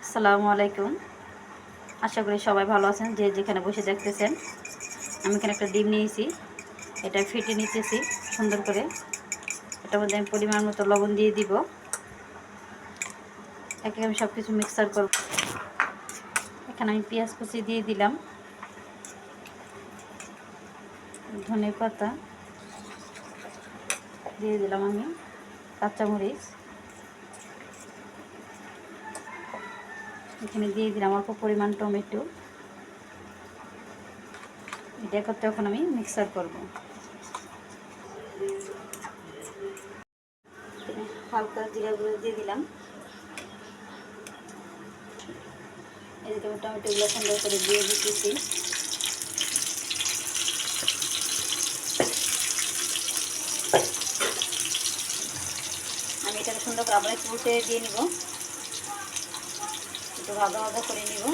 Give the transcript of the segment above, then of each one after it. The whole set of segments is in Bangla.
আসসালামু আলাইকুম। আশা করি সবাই ভালো আছেন। যে যেখানে বসে দেখতেছেন, আমি এখানে একটা ডিম নিয়েছি, এটা ফেটে নিতেছি সুন্দর করে। এটার মধ্যে আমি পরিমাণ মতো লবণ দিয়ে দিব। একে আমি সব কিছু মিক্সার করব। এখানে আমি পেঁয়াজ কুচি দিয়ে দিলাম, ধনে পাতা দিয়ে দিলাম, আমি কাঁচামরিচ এখানে দিয়ে দিলাম, অল্প পরিমাণ টমেটো। এটা করতে এখন আমি মিক্সার করব। হালকা জিরা গুঁড়ো দিয়ে দিলাম। এদিকে আমি টমেটোগুলো সুন্দর করে দিয়ে দিতেছি। আমি এটাকে সুন্দর করে আবার একটু উল্টে দিয়ে নিব, একটু ভাজা ভাজা করে নিব।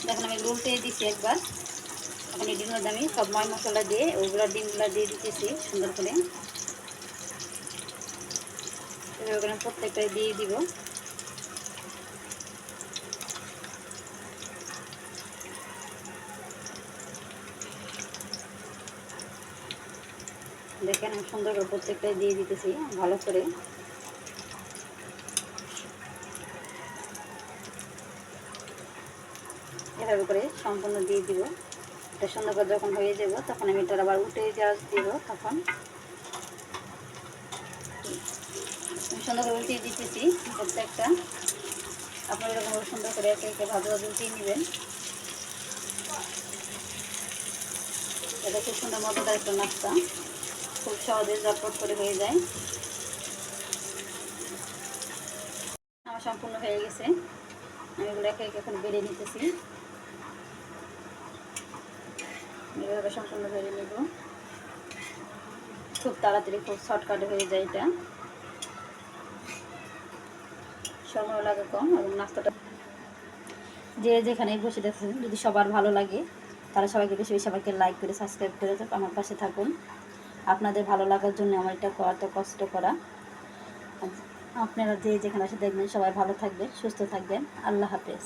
দেখুন আমি উল্টে দিচ্ছি একবার। এখন এই ডিমের মধ্যে আমি সব মশলা দিয়ে ওগুলো ডিমগুলো দিয়ে দিতেছি সুন্দর করে। ওখানে প্রত্যেকটাই দিয়ে দিব। দেখেন আমি সুন্দর করে প্রত্যেকটাই দিয়ে দিতেছি ভালো করে। এভাবে করে সম্পূর্ণ দিয়ে দিব। এটা সুন্দর করে যখন হয়ে যাব তখন আমি এটা আবার উল্টে দিব। তখন আমি সুন্দর করে উল্টিয়ে দিতেছি প্রত্যেকটা। আপনারা এরকম সুন্দর করে একে একে ভাজা ভাজা উল্টিয়ে নেবেন। এটা খুব সুন্দর মজাদার একটা নাস্তা, খুব সহজে ঝটপট করে হয়ে যায়। আমার সম্পূর্ণ হয়ে গেছে। আমি এগুলো একে একে এখন বেড়ে নিতেছি। এভাবে সম্পূর্ণ বেড়ে নেব। খুব তাড়াতাড়ি খুব শর্টকাটে হয়ে যায় এটা, সময় লাগে কম এবং নাস্তাটা যে যেখানে বসে দেখছেন যদি সবার ভালো লাগে তারা সবাইকে বেশি বেশি সবাইকে লাইক করে সাবস্ক্রাইব করে আমার পাশে থাকুন। আপনাদের ভালো লাগার জন্য আমার এটা এত কষ্ট করা। আপনারা যে যেখানে এসে দেখবেন সবাই ভালো থাকবেন, সুস্থ থাকবেন। আল্লাহ হাফেজ।